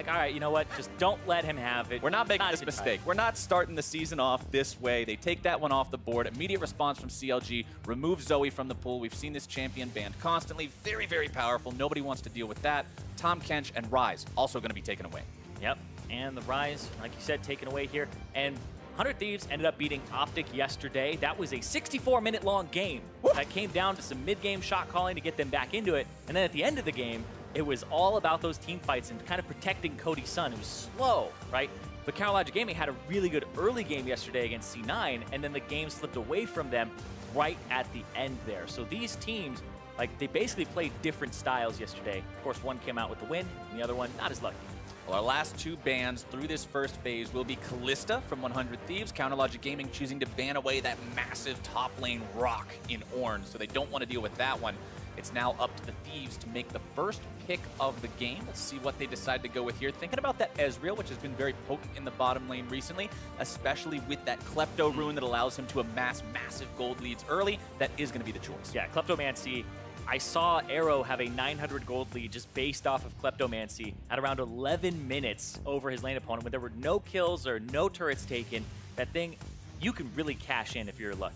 Like, all right, you know what? Just don't let him have it. We're not making this mistake. We're not starting the season off this way. They take that one off the board. Immediate response from CLG. Remove Zoe from the pool. We've seen this champion banned constantly. Very, very powerful. Nobody wants to deal with that. Tahm Kench and Ryze also going to be taken away. Yep, and the Ryze, like you said, taken away here. And 100 Thieves ended up beating Optic yesterday. That was a 64-minute long game. Woo! That came down to some mid-game shot calling to get them back into it. And then at the end of the game, it was all about those team fights and kind of protecting Cody Sun, who was slow, right? But CounterLogic Gaming had a really good early game yesterday against C9, and then the game slipped away from them right at the end there. So these teams, like, they basically played different styles yesterday. Of course, one came out with the win, and the other one not as lucky. Well, our last two bans through this first phase will be Kalista from 100 Thieves. CounterLogic Gaming choosing to ban away that massive top lane rock in Ornn, so they don't want to deal with that one. It's now up to the Thieves to make the first pick of the game. Let's see what they decide to go with here. Thinking about that Ezreal, which has been very potent in the bottom lane recently, especially with that Klepto rune that allows him to amass massive gold leads early. That is going to be the choice. Yeah, Kleptomancy. I saw Arrow have a 900 gold lead just based off of Kleptomancy at around 11 minutes over his lane opponent when there were no kills or no turrets taken. That thing, you can really cash in if you're lucky.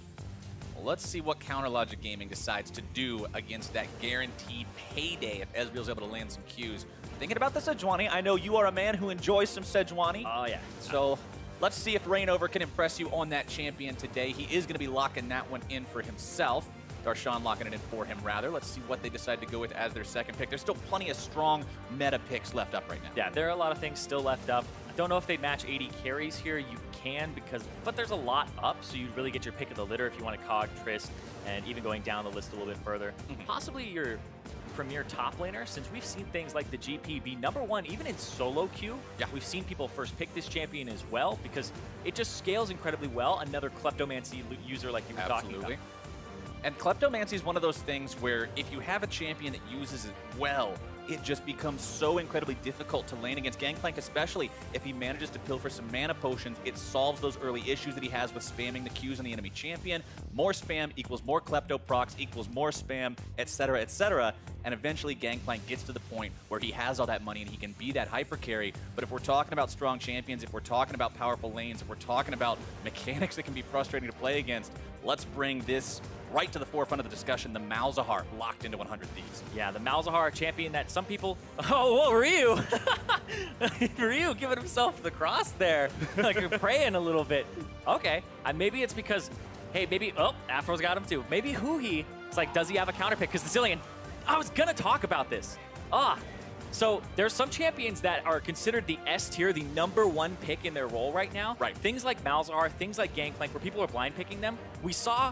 Well, let's see what CounterLogic Gaming decides to do against that guaranteed payday if Ezreal's able to land some Qs. Thinking about the Sejuani, I know you are a man who enjoys some Sejuani. Oh, yeah. So let's see if ReignOver can impress you on that champion today. He is going to be locking that one in for himself. Darshan locking it in for him, rather. Let's see what they decide to go with as their second pick. There's still plenty of strong meta picks left up right now. Yeah, there are a lot of things still left up. I don't know if they match AD carries here. You can, but there's a lot up, so you really get your pick of the litter if you want to cog Trist, and even going down the list a little bit further. Possibly your premier top laner, since we've seen things like the GP be #1 even in solo queue. Yeah. We've seen people first pick this champion as well because it just scales incredibly well. Another Kleptomancy user like you were talking about. And Kleptomancy is one of those things where if you have a champion that uses it well, it just becomes so incredibly difficult to lane against Gangplank, especially if he manages to pilfer some mana potions. It solves those early issues that he has with spamming the Qs on the enemy champion. More spam equals more Klepto procs equals more spam, etc., etc. And eventually Gangplank gets to the point where he has all that money and he can be that hyper carry. But if we're talking about strong champions, if we're talking about powerful lanes, if we're talking about mechanics that can be frustrating to play against, let's bring this right to the forefront of the discussion, the Malzahar locked into 100 Thieves. Yeah, the Malzahar champion that some people... Oh, whoa, Ryu! Ryu giving himself the cross there. Like you're praying a little bit. Okay, maybe it's because, hey, maybe... Oh, Aphro's got him too. Maybe Huhi, it's like, does he have a counter pick? Because the Zilean... I was going to talk about this. So there's some champions that are considered the S tier, the #1 pick in their role right now. Right. Things like Malzahar, things like Gangplank, where people are blind picking them. We saw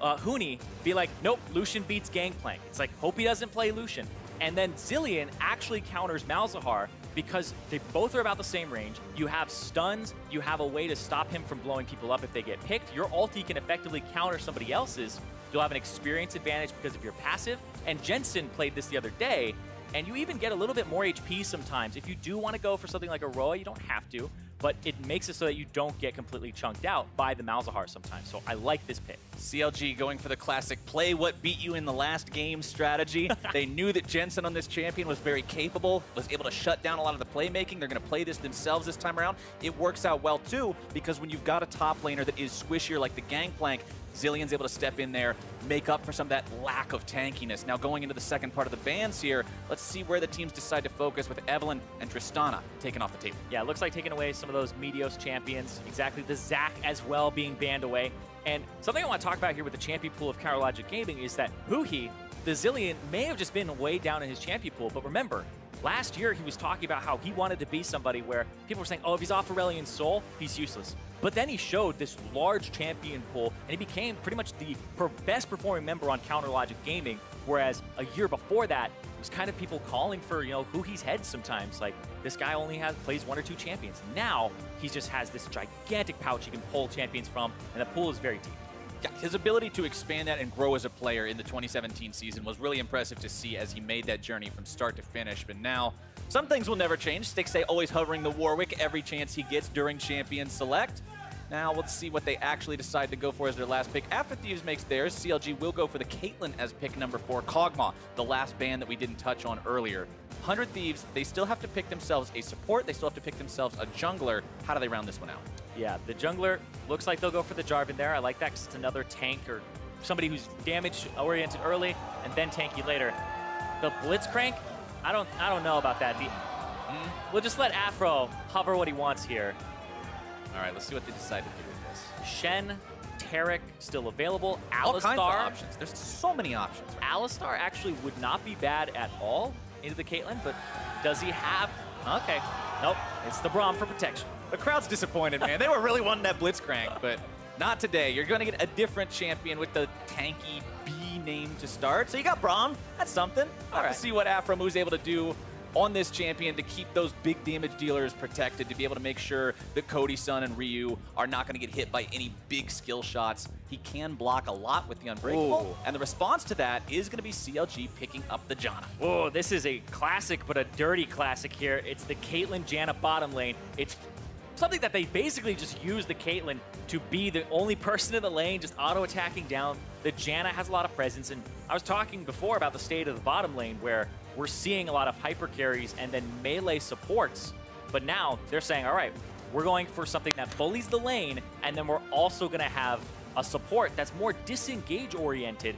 Huhi be like, nope, Lucian beats Gangplank. It's like, hope he doesn't play Lucian. And then Zilean actually counters Malzahar because they both are about the same range. You have stuns, you have a way to stop him from blowing people up if they get picked. Your ulti can effectively counter somebody else's. You'll have an experience advantage because of your passive. And Jensen played this the other day, and you even get a little bit more HP sometimes. If you do want to go for something like a Roa, you don't have to, but it makes it so that you don't get completely chunked out by the Malzahar sometimes. So I like this pick. CLG going for the classic play what beat you in the last game strategy. They knew that Jensen on this champion was very capable, was able to shut down a lot of the playmaking. They're going to play this themselves this time around. It works out well too, because when you've got a top laner that is squishier like the Gangplank, Zilean's able to step in there, make up for some of that lack of tankiness. Now going into the second part of the bans here, let's see where the teams decide to focus with Evelynn and Tristana taken off the table. Yeah, it looks like taking away some of those Meteos champions. Exactly, the Zac as well being banned away. And something I want to talk about here with the champion pool of CounterLogic Gaming is that Huhi, the Zilean, may have just been way down in his champion pool, but remember, last year he was talking about how he wanted to be somebody where people were saying, oh, if he's off Aurelion Sol, he's useless. But then he showed this large champion pool, and he became pretty much the best performing member on CounterLogic Gaming, whereas a year before that, it was kind of people calling for, Huhi's head sometimes. Like, this guy only plays 1 or 2 champions. Now, he just has this gigantic pouch he can pull champions from, and the pool is very deep. Yeah, his ability to expand that and grow as a player in the 2017 season was really impressive to see as he made that journey from start to finish. But now, some things will never change. Stixxay always hovering the Warwick every chance he gets during Champion Select. Now let's see what they actually decide to go for as their last pick. After Thieves makes theirs, CLG will go for the Caitlyn as pick number 4. Kog'Maw, the last ban that we didn't touch on earlier. 100 Thieves, they still have to pick themselves a support. They still have to pick themselves a jungler. How do they round this one out? Yeah, the jungler looks like they'll go for the Jarvan there. I like that because it's another tank or somebody who's damage-oriented early and then tanky later. The Blitzcrank, I don't know about that. We'll just let Aphro hover what he wants here. All right, let's see what they decide to do with this. Shen, Taric still available. All kinds of Alistar. options. There's so many options. Right? Alistar actually would not be bad at all into the Caitlyn, but does he have... Okay. Nope. It's the Braum for protection. The crowd's disappointed, man. They were really wanting that Blitzcrank, but not today. You're going to get a different champion with the tanky B name to start. So you got Braum. That's something. All right. See what Aphromoo able to do on this champion to keep those big damage dealers protected, to be able to make sure that Cody Sun and Ryu are not going to get hit by any big skill shots. He can block a lot with the Unbreakable, and the response to that is going to be CLG picking up the Janna. Whoa, this is a classic, but a dirty classic here. It's the Caitlyn Janna bottom lane. It's something that they basically just use the Caitlyn to be the only person in the lane, just auto-attacking down. The Janna has a lot of presence, and I was talking before about the state of the bottom lane where we're seeing a lot of hyper carries and then melee supports, but now they're saying, all right, we're going for something that bullies the lane, and then we're also going to have a support that's more disengage-oriented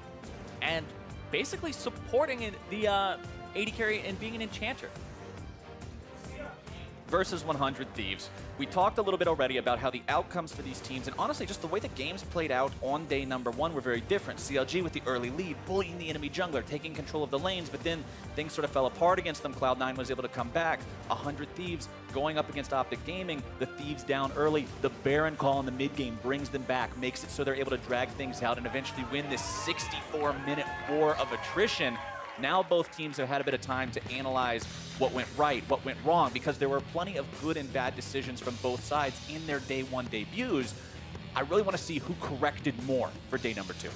and basically supporting the AD carry and being an enchanter. Versus 100 Thieves. We talked a little bit already about how the outcomes for these teams, and honestly, just the way the games played out on day number 1 were very different. CLG with the early lead, bullying the enemy jungler, taking control of the lanes, but then things sort of fell apart against them. Cloud9 was able to come back. 100 Thieves going up against Optic Gaming. The Thieves down early. The Baron call in the mid game brings them back, makes it so they're able to drag things out and eventually win this 64-minute war of attrition. Now both teams have had a bit of time to analyze what went right, what went wrong, because there were plenty of good and bad decisions from both sides in their day 1 debuts. I really want to see who corrected more for day number 2.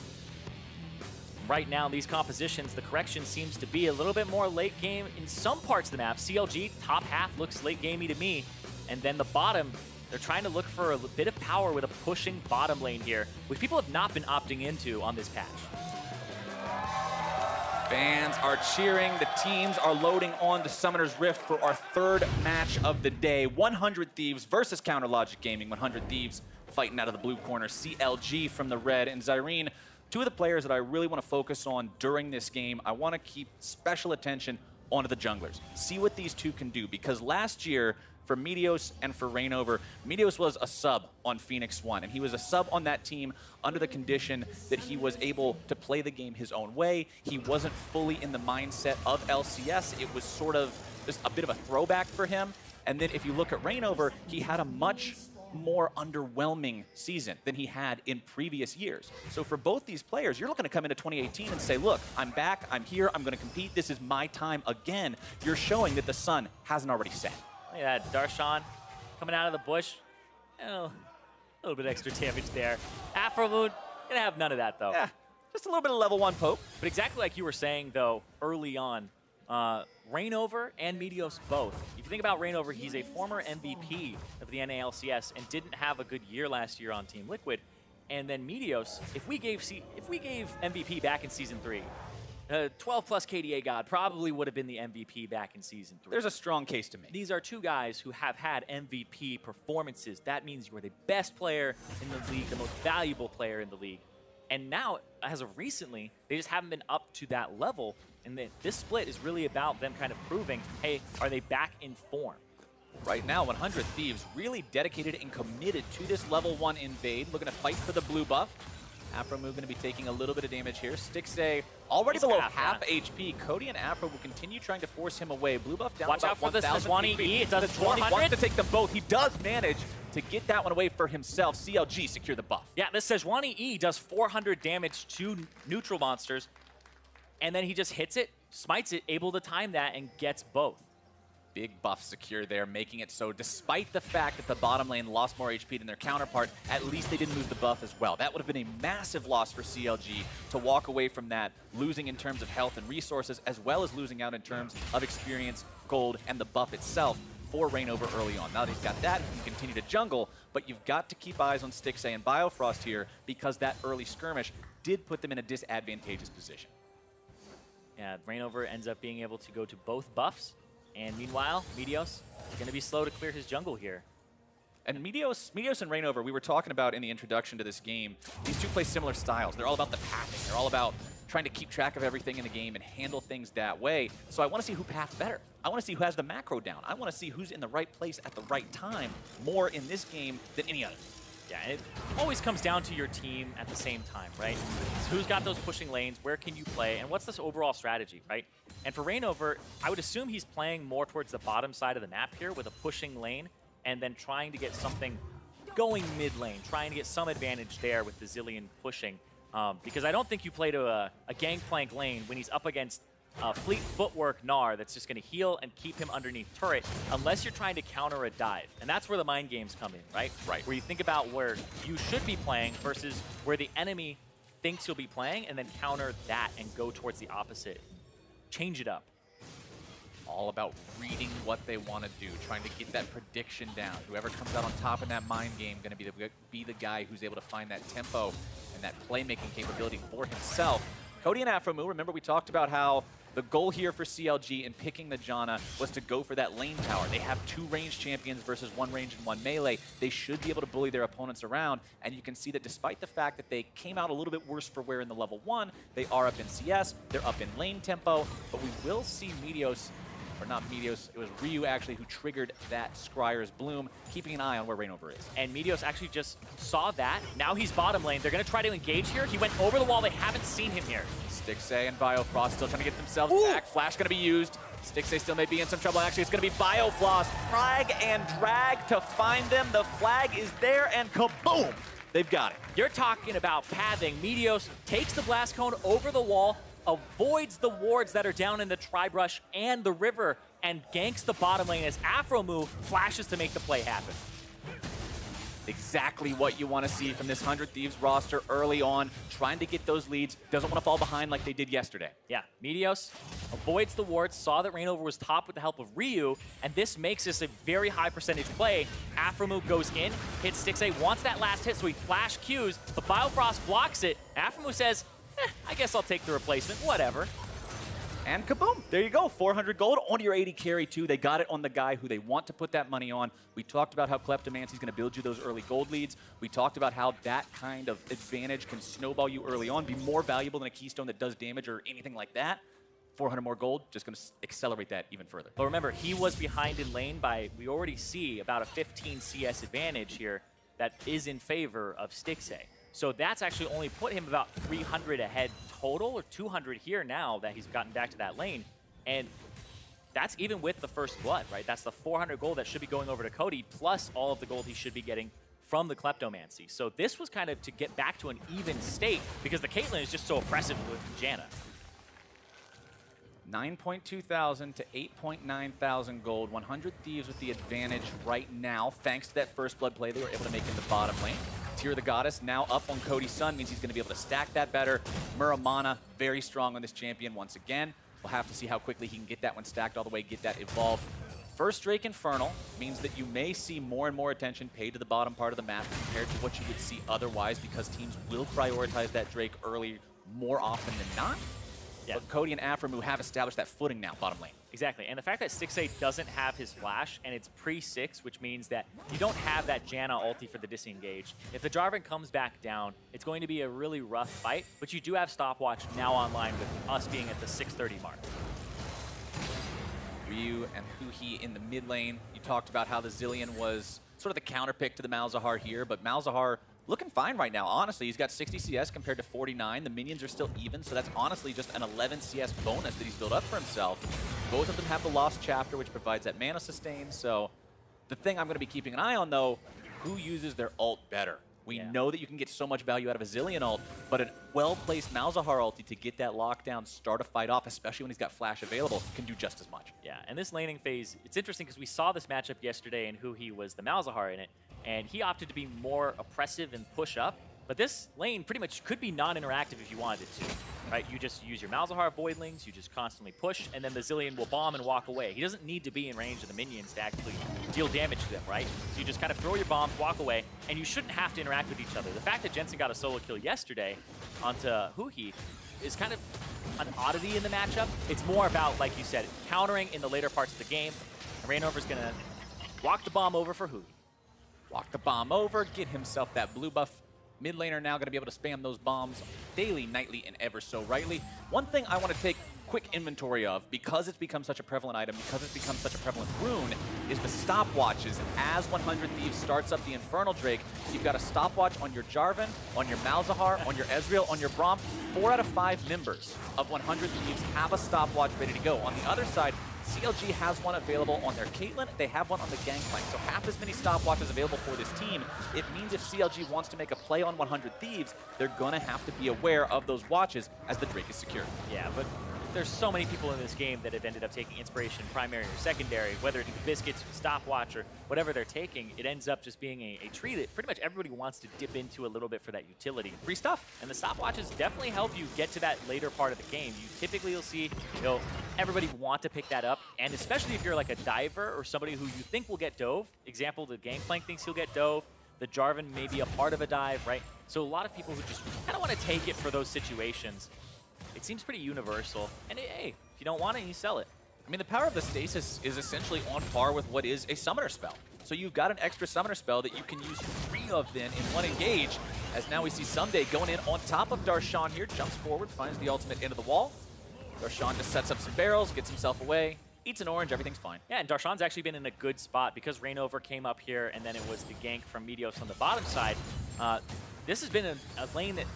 Right now, these compositions, the correction seems to be a little bit more late game in some parts of the map. CLG, top half, looks late gamey to me. And then the bottom, they're trying to look for a bit of power with a pushing bottom lane here, which people have not been opting into on this patch. Fans are cheering. The teams are loading on to Summoner's Rift for our 3rd match of the day. 100 Thieves versus Counterlogic Gaming. 100 Thieves fighting out of the blue corner. CLG from the red. And Zirene, two of the players that I really want to focus on during this game. I want to keep special attention onto the junglers. See what these two can do. Because last year, for Meteos and for ReignOver, Meteos was a sub on Phoenix 1, and he was a sub on that team under the condition that he was able to play the game his own way. He wasn't fully in the mindset of LCS. It was sort of just a bit of a throwback for him. And then if you look at ReignOver, he had a much more underwhelming season than he had in previous years. So for both these players, you're looking to come into 2018 and say, look, I'm back, I'm here, I'm going to compete, this is my time again. You're showing that the sun hasn't already set. Look at that, Darshan coming out of the bush. Oh, a little bit extra damage there. Aphromoo, gonna have none of that though. Yeah, just a little bit of level 1 poke. But exactly like you were saying though, early on, ReignOver and Meteos both. If you think about ReignOver, he's a former MVP of the NALCS and didn't have a good year last year on Team Liquid. And then Meteos, if we gave MVP back in Season 3, 12-plus KDA God probably would have been the MVP back in Season 3. There's a strong case to make. These are two guys who have had MVP performances. That means you are the best player in the league, the most valuable player in the league. And now, as of recently, they just haven't been up to that level. And this split is really about them kind of proving, hey, are they back in form? Right now, 100 Thieves really dedicated and committed to this level 1 invade, looking to fight for the blue buff. Aphromoo going to be taking a little bit of damage here. Stixxay already below half HP. Cody and Aphro will continue trying to force him away. Blue buff down. Watch out for the Sejuani E. It does 400. Wants to take them both. He does manage to get that one away for himself. CLG secure the buff. Yeah, the Sejuani E does 400 damage to neutral monsters, and then he just hits it, smites it, able to time that, and gets both. Big buff secure there, making it so despite the fact that the bottom lane lost more HP than their counterpart, at least they didn't lose the buff as well. That would have been a massive loss for CLG to walk away from that, losing in terms of health and resources, as well as losing out in terms of experience, gold, and the buff itself. for ReignOver early on. Now that he's got that, he can continue to jungle, but you've got to keep eyes on Stixxay and Biofrost here because that early skirmish did put them in a disadvantageous position. Yeah, ReignOver ends up being able to go to both buffs, and meanwhile, Meteos is going to be slow to clear his jungle here. And Meteos and ReignOver, we were talking about in the introduction to this game, these two play similar styles. They're all about the pathing. They're all about trying to keep track of everything in the game and handle things that way. So I want to see who paths better. I want to see who has the macro down. I want to see who's in the right place at the right time more in this game than any other. Yeah, it always comes down to your team at the same time, right? So who's got those pushing lanes, where can you play, and what's this overall strategy, right? And for ReignOver, I would assume he's playing more towards the bottom side of the map here with a pushing lane and then trying to get something going mid lane, trying to get some advantage there with the Zilean pushing. Because I don't think you play to a Gangplank lane when he's up against Fleet Footwork Gnar that's just going to heal and keep him underneath turret unless you're trying to counter a dive. And that's where the mind games come in, right? Right. Where you think about where you should be playing versus where the enemy thinks you'll be playing and then counter that and go towards the opposite. Change it up. All about reading what they want to do, trying to get that prediction down. Whoever comes out on top in that mind game going to be the guy who's able to find that tempo and that playmaking capability for himself. Cody and Aphromoo, remember we talked about how the goal here for CLG in picking the Janna was to go for that lane tower. They have 2 ranged champions versus 1 range and 1 melee. They should be able to bully their opponents around, and you can see that despite the fact that they came out a little bit worse for wear in the level 1, they are up in CS, they're up in lane tempo, but we will see Meteos, or not Meteos, it was Ryu actually who triggered that Scryer's Bloom, keeping an eye on where ReignOver is. And Meteos actually just saw that. Now he's bottom lane. They're going to try to engage here. He went over the wall. They haven't seen him here. Stixxay and Biofrost still trying to get themselves back. Flash going to be used. Stixxay still may be in some trouble. Actually, it's going to be Biofrost. Frag and drag to find them. The flag is there, and kaboom! They've got it. You're talking about pathing. Meteos takes the blast cone over the wall, avoids the wards that are down in the tri-brush and the river, and ganks the bottom lane as Aphromoo flashes to make the play happen. Exactly what you want to see from this 100 Thieves roster early on, trying to get those leads, doesn't want to fall behind like they did yesterday. Yeah, Meteos avoids the wards, saw that ReignOver was top with the help of Ryu, and this makes this a very high percentage play. Aphromoo goes in, hits Stixxay, wants that last hit, so he flash Qs, but Biofrost blocks it. Aphromoo says, I guess I'll take the replacement, whatever. And kaboom, there you go, 400 gold on your AD carry too. They got it on the guy who they want to put that money on. We talked about how Kleptomancy's going to build you those early gold leads. We talked about how that kind of advantage can snowball you early on, be more valuable than a keystone that does damage or anything like that. 400 more gold, just going to accelerate that even further. But remember, he was behind in lane by, we already see about a 15 CS advantage here that is in favor of Stixxay. So that's actually only put him about 300 ahead total, or 200 here now that he's gotten back to that lane. And that's even with the first blood, right? That's the 400 gold that should be going over to Cody, plus all of the gold he should be getting from the Kleptomancy. So this was kind of to get back to an even state because the Caitlyn is just so oppressive with Janna. 9.2 thousand to 8.9 thousand gold. 100 Thieves with the advantage right now, thanks to that first blood play they were able to make in the bottom lane. Tear the Goddess now up on Cody Sun means he's going to be able to stack that better. Muramana, very strong on this champion once again. We'll have to see how quickly he can get that one stacked all the way, get that evolved. First Drake Infernal means that you may see more and more attention paid to the bottom part of the map compared to what you would see otherwise, because teams will prioritize that Drake early more often than not. Yeah. But Cody and Aphromoo have established that footing now, bottom lane. Exactly, and the fact that Stixxay doesn't have his flash, and it's pre-6, which means that you don't have that Janna ulti for the disengage. If the Jarvan comes back down, it's going to be a really rough fight, but you do have stopwatch now online with us being at the 6:30 mark. Ryu and Huhi in the mid lane. You talked about how the Zilean was sort of the counter pick to the Malzahar here, but Malzahar looking fine right now, honestly. He's got 60 CS compared to 49. The minions are still even, so that's honestly just an 11 CS bonus that he's built up for himself. Both of them have the Lost Chapter, which provides that mana sustain, so the thing I'm going to be keeping an eye on, though, who uses their ult better? We know that you can get so much value out of a Zilean ult, but a well-placed Malzahar ulti to get that lockdown, start a fight off, especially when he's got flash available, can do just as much. Yeah, and this laning phase, it's interesting because we saw this matchup yesterday and Huhi was the Malzahar in it, and he opted to be more oppressive and push up, But this lane pretty much could be non-interactive if you wanted it to, right? You just use your Malzahar Voidlings, you just constantly push, and then the Zilean will bomb and walk away. He doesn't need to be in range of the minions to actually deal damage to them, right? So you just kind of throw your bombs, walk away, and you shouldn't have to interact with each other. The fact that Jensen got a solo kill yesterday onto Huhi is kind of an oddity in the matchup. It's more about, like you said, countering in the later parts of the game. And ReignOver's going to walk the bomb over for Huhi. Walk the bomb over, get himself that blue buff. Mid laner now going to be able to spam those bombs daily, nightly, and ever so rightly. One thing I want to take quick inventory of, because it's become such a prevalent item, because it's become such a prevalent rune, is the stopwatches. As 100 Thieves starts up the Infernal Drake, you've got a stopwatch on your Jarvan, on your Malzahar, on your Ezreal, on your Braum. 4 out of 5 members of 100 Thieves have a stopwatch ready to go. On the other side, CLG has one available on their Caitlyn. They have one on the Gangplank. So half as many stopwatches available for this team. It means if CLG wants to make a play on 100 Thieves, they're going to have to be aware of those watches as the Drake is secured. Yeah, but there's so many people in this game that have ended up taking inspiration, primary or secondary, whether it's biscuits, stopwatch, or whatever they're taking. It ends up just being a tree that pretty much everybody wants to dip into a little bit for that utility. Free stuff. And the stopwatches definitely help you get to that later part of the game. You typically will see, everybody want to pick that up, and especially if you're like a diver or somebody who you think will get dove. Example, the Gangplank thinks he'll get dove. The Jarvan may be a part of a dive, right? So a lot of people who just kind of want to take it for those situations. It seems pretty universal. And hey, if you don't want it, you sell it. I mean, the power of the stasis is essentially on par with what is a summoner spell. So you've got an extra summoner spell that you can use 3 of then in one engage. As now we see Ssumday going in on top of Darshan here. Jumps forward, finds the ultimate into the wall. Darshan just sets up some barrels, gets himself away, eats an orange, everything's fine. Yeah, and Darshan's actually been in a good spot because ReignOver came up here, and then it was the gank from Meteos on the bottom side. This has been a lane that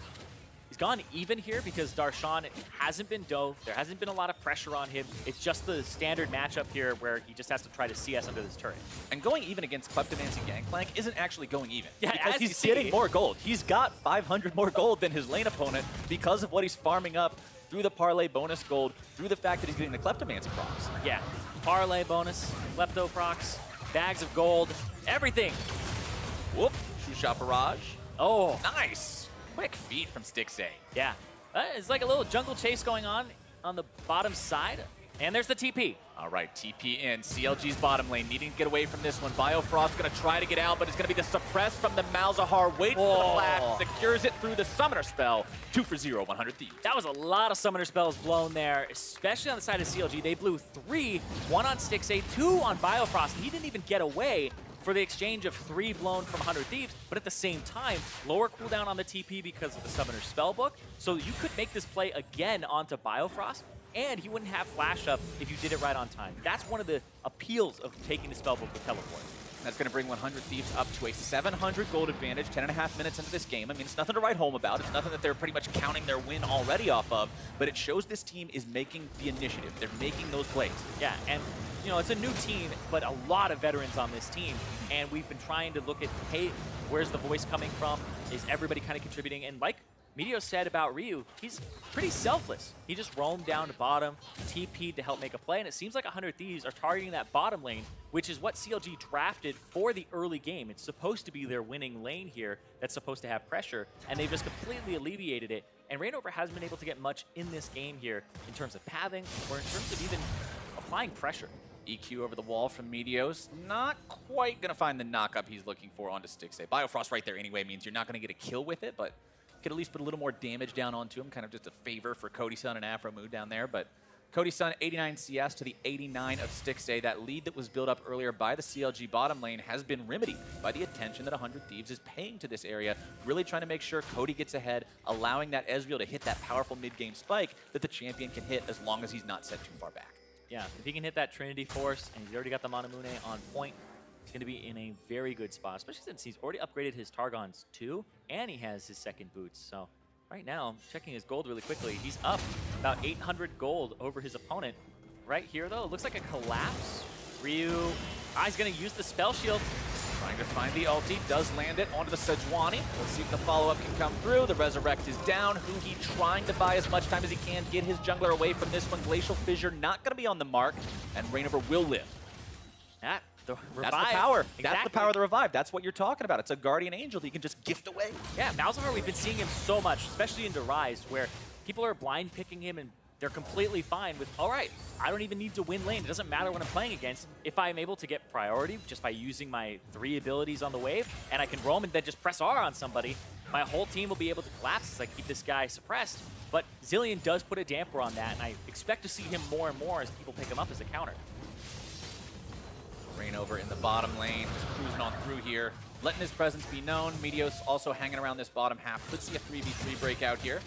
he's gone even here because Darshan hasn't been dove. There hasn't been a lot of pressure on him. It's just the standard matchup here where he just has to try to CS under this turret. And going even against Kleptomancy Gangplank isn't actually going even. Yeah, because he's getting more gold. He's got 500 more gold than his lane opponent because of what he's farming up through the parlay bonus gold, through the fact that he's getting the Kleptomancy procs. Yeah, parlay bonus, Klepto procs, bags of gold, everything. Whoop, Shusha Barrage. Oh, nice. Quick feet from Stixxay. Yeah, it's like a little jungle chase going on the bottom side. And there's the TP. All right, TP in. CLG's bottom lane needing to get away from this one. Biofrost going to try to get out, but it's going to be the suppress from the Malzahar. Waits for the flash, secures it through the summoner spell. 2 for 0, 100 Thieves. That was a lot of summoner spells blown there, especially on the side of CLG. They blew 3, 1 on Stixxay, 2 on Biofrost, and he didn't even get away for the exchange of 3 blown from 100 Thieves, but at the same time, lower cooldown on the TP because of the Summoner Spellbook, so you could make this play again onto Biofrost, and he wouldn't have flash up if you did it right on time. That's one of the appeals of taking the Spellbook with Teleport. That's going to bring 100 Thieves up to a 700 gold advantage, 10.5 minutes into this game. I mean, it's nothing to write home about. It's nothing that they're pretty much counting their win already off of, but it shows this team is making the initiative. They're making those plays. Yeah, and it's a new team, but a lot of veterans on this team, and we've been trying to look at, hey, where's the voice coming from? Is everybody kind of contributing? And like Meteos said about Ryu, he's pretty selfless. He just roamed down to bottom, TP'd to help make a play, and it seems like 100 Thieves are targeting that bottom lane, which is what CLG drafted for the early game. It's supposed to be their winning lane here that's supposed to have pressure, and they've just completely alleviated it. And ReignOver hasn't been able to get much in this game here in terms of pathing or in terms of even applying pressure. EQ over the wall from Meteos. Not quite going to find the knock-up he's looking for onto Stixxay. Biofrost right there anyway means you're not going to get a kill with it, but could at least put a little more damage down onto him. Kind of just a favor for Cody Sun and Aphromoo down there. But Cody Sun, 89 CS to the 89 of Stixxay. That lead that was built up earlier by the CLG bottom lane has been remedied by the attention that 100 Thieves is paying to this area. Really trying to make sure Cody gets ahead, allowing that Ezreal to hit that powerful mid-game spike that the champion can hit as long as he's not set too far back. Yeah, if he can hit that Trinity Force, and he's already got the Manamune on point, he's going to be in a very good spot, especially since he's already upgraded his Targons too, and he has his second boots. So right now, checking his gold really quickly, he's up about 800 gold over his opponent. Right here, though, it looks like a collapse. Ryu, he's going to use the Spell Shield. Trying to find the ulti, does land it onto the Sejuani. Let's see if the follow-up can come through. The Resurrect is down. Huhi trying to buy as much time as he can, get his jungler away from this one. Glacial Fissure not going to be on the mark, and ReignOver will live. That the revive. That's the power. Exactly. That's the power of the revive. That's what you're talking about. It's a guardian angel that you can just gift away. Yeah, Malzahar, we've been seeing him so much, especially into Rise, where people are blind picking him and they're completely fine with, all right, I don't even need to win lane. It doesn't matter what I'm playing against. If I'm able to get priority just by using my 3 abilities on the wave, and I can roam and then just press R on somebody, my whole team will be able to collapse as I keep this guy suppressed. But Zilean does put a damper on that, and I expect to see him more and more as people pick him up as a counter. ReignOver in the bottom lane, just cruising on through here, letting his presence be known. Meteos also hanging around this bottom half. Could see a 3v3 breakout here.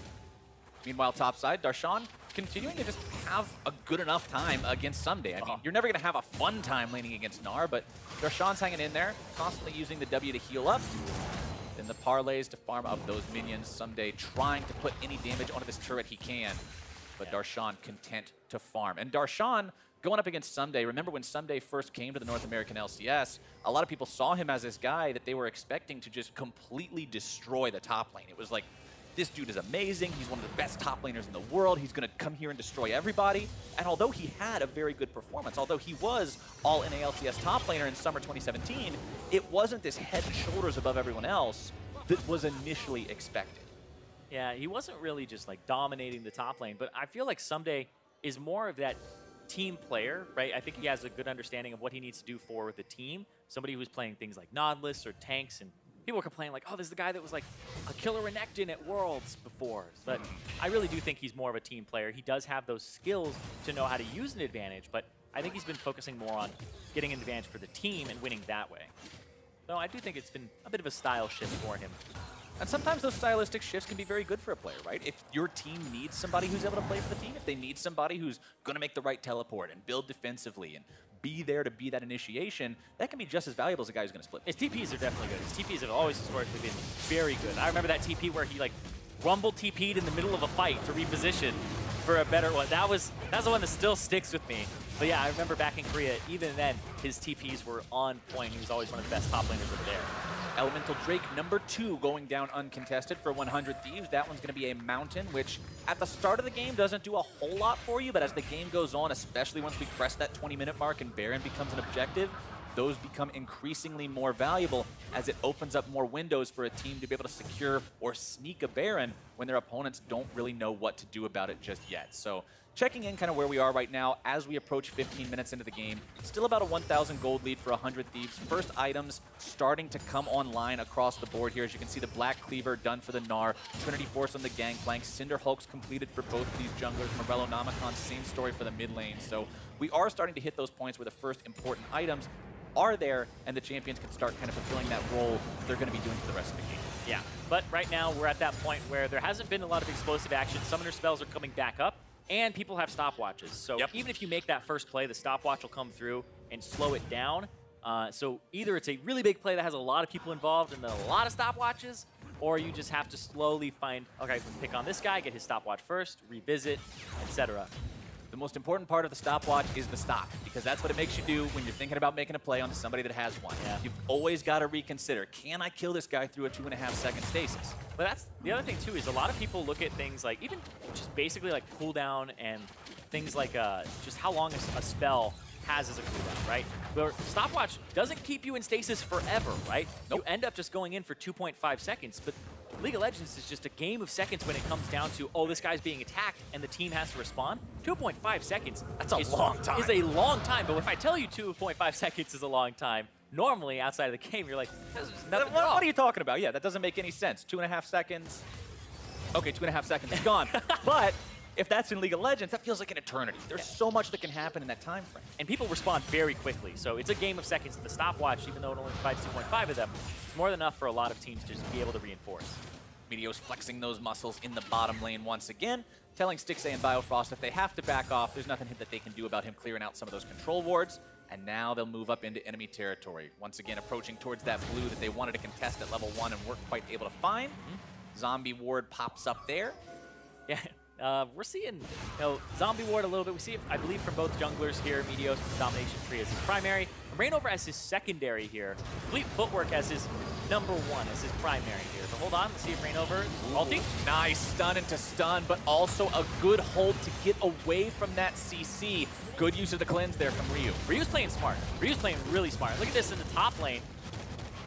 Meanwhile, topside, Darshan continuing to just have a good enough time against Ssumday. I mean, you're never going to have a fun time laning against Gnar, but Darshan's hanging in there, constantly using the W to heal up. Then the parlays to farm up those minions. Ssumday trying to put any damage onto this turret he can, but Darshan content to farm. And Darshan going up against Ssumday, remember when Ssumday first came to the North American LCS, a lot of people saw him as this guy that they were expecting to just completely destroy the top lane. It was like, this dude is amazing. He's one of the best top laners in the world. He's going to come here and destroy everybody. And although he had a very good performance, although he was all in LCS top laner in summer 2017, it wasn't this head and shoulders above everyone else that was initially expected. Yeah, he wasn't really just like dominating the top lane, but I feel like Ssumday is more of that team player, right? I think he has a good understanding of what he needs to do for the team. Somebody who's playing things like Nodless or tanks, and people were complaining like, oh, this is the guy that was like a killer Renekton at Worlds before. But I really do think he's more of a team player. He does have those skills to know how to use an advantage, but I think he's been focusing more on getting an advantage for the team and winning that way. So I do think it's been a bit of a style shift for him. And sometimes those stylistic shifts can be very good for a player, right? If your team needs somebody who's able to play for the team, if they need somebody who's going to make the right teleport and build defensively and be there to be that initiation, that can be just as valuable as a guy who's going to split. His TPs are definitely good. His TPs have always historically been very good. I remember that TP where he like rumble TP'd in the middle of a fight to reposition for a better one. That's the one that still sticks with me. But yeah, I remember back in Korea, even then, his TPs were on point. He was always one of the best top laners over there. Elemental Drake #2 going down uncontested for 100 Thieves. That one's going to be a mountain, which at the start of the game doesn't do a whole lot for you, but as the game goes on, especially once we press that 20-minute mark and Baron becomes an objective, those become increasingly more valuable as it opens up more windows for a team to be able to secure or sneak a Baron when their opponents don't really know what to do about it just yet. So checking in kind of where we are right now as we approach 15 minutes into the game. Still about a 1,000 gold lead for 100 Thieves. First items starting to come online across the board here. As you can see, the Black Cleaver done for the Gnar, Trinity Force on the Gangplank, Cinder Hulks completed for both of these junglers, Morello Namicon, same story for the mid lane. So we are starting to hit those points where the first important items are there, and the champions can start kind of fulfilling that role they're going to be doing for the rest of the game. Yeah, but right now we're at that point where there hasn't been a lot of explosive action. Summoner spells are coming back up, and people have stopwatches. So even if you make that first play, the stopwatch will come through and slow it down. So either it's a really big play that has a lot of people involved and then a lot of stopwatches, or you just have to slowly find, okay, pick on this guy, get his stopwatch first, revisit, etc. The most important part of the stopwatch is the stop, because that's what it makes you do when you're thinking about making a play onto somebody that has one. Yeah. You've always got to reconsider, can I kill this guy through a 2.5-second stasis? But that's the other thing too, is a lot of people look at things like even just basically like cooldown and things like just how long a spell has as a cooldown, right? Where stopwatch doesn't keep you in stasis forever, right? Nope. You end up just going in for 2.5 seconds, but League of Legends is just a game of seconds when it comes down to, oh, this guy's being attacked and the team has to respond. 2.5 seconds. That's a long time. Is a long time, but if I tell you 2.5 seconds is a long time, normally outside of the game, you're like, what are you talking about? Yeah, that doesn't make any sense. 2.5 seconds. Okay, 2.5 seconds is gone. But if that's in League of Legends, that feels like an eternity. There's so much that can happen in that time frame. And people respond very quickly, so it's a game of seconds. The stopwatch, even though it only provides 2.5 of them, it's more than enough for a lot of teams to just be able to reinforce. Meteos flexing those muscles in the bottom lane once again, telling Stixxay and Biofrost if they have to back off, there's nothing that they can do about him clearing out some of those control wards, and now they'll move up into enemy territory. Once again, approaching towards that blue that they wanted to contest at level 1 and weren't quite able to find. Zombie ward pops up there. Yeah, we're seeing Zombie ward a little bit. We see it, I believe, from both junglers here. Meteos with the domination tree as his primary. ReignOver as his secondary here. Fleet Footwork as his number one, as his primary here. But hold on, let's see if ReignOver ulti. Nice stun into stun, but also a good hold to get away from that CC. Good use of the cleanse there from Ryu. Ryu's playing smart. Ryu's playing really smart. Look at this in the top lane.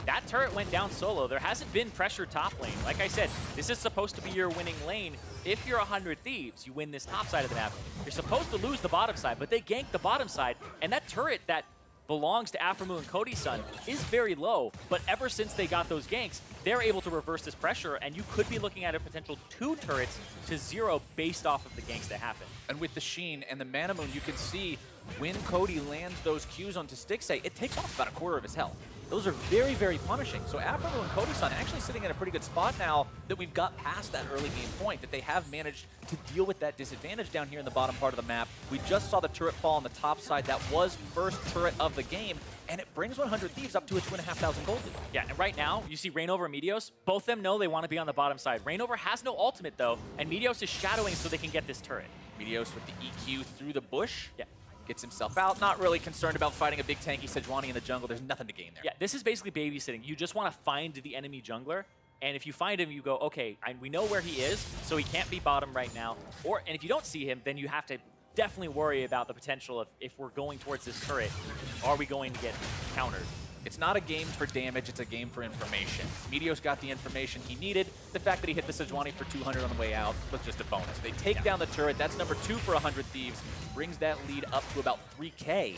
That turret went down solo. There hasn't been pressure top lane. Like I said, this is supposed to be your winning lane. If you're 100 Thieves, you win this top side of the map. You're supposed to lose the bottom side, but they ganked the bottom side, and that turret that belongs to Aphromoo and Cody Sun is very low, but ever since they got those ganks, they're able to reverse this pressure, and you could be looking at a potential 2 turrets to 0 based off of the ganks that happen. And with the Sheen and the Mana Moon, you can see when Cody lands those Qs onto Stixxay, it takes off about a quarter of his health. Those are very, very punishing. So Aphromoo and Cody Sun actually sitting in a pretty good spot now that we've got past that early game point, that they have managed to deal with that disadvantage down here in the bottom part of the map. We just saw the turret fall on the top side. That was first turret of the game, and it brings 100 Thieves up to a 2,500 gold lead. Yeah, and right now, you see ReignOver and Meteos, both of them know they want to be on the bottom side. ReignOver has no ultimate, though, and Meteos is shadowing so they can get this turret. Meteos with the EQ through the bush. Yeah. Gets himself out. Not really concerned about fighting a big tanky Sejuani in the jungle. There's nothing to gain there. Yeah, this is basically babysitting. You just want to find the enemy jungler, and if you find him, you go, okay, we know where he is, so he can't be bottom right now. And if you don't see him, then you have to definitely worry about the potential of, if we're going towards this turret, are we going to get countered? It's not a game for damage, it's a game for information. Meteos got the information he needed. The fact that he hit the Sejuani for 200 on the way out was just a bonus. They take down the turret. That's number 2 for 100 Thieves. Brings that lead up to about 3K.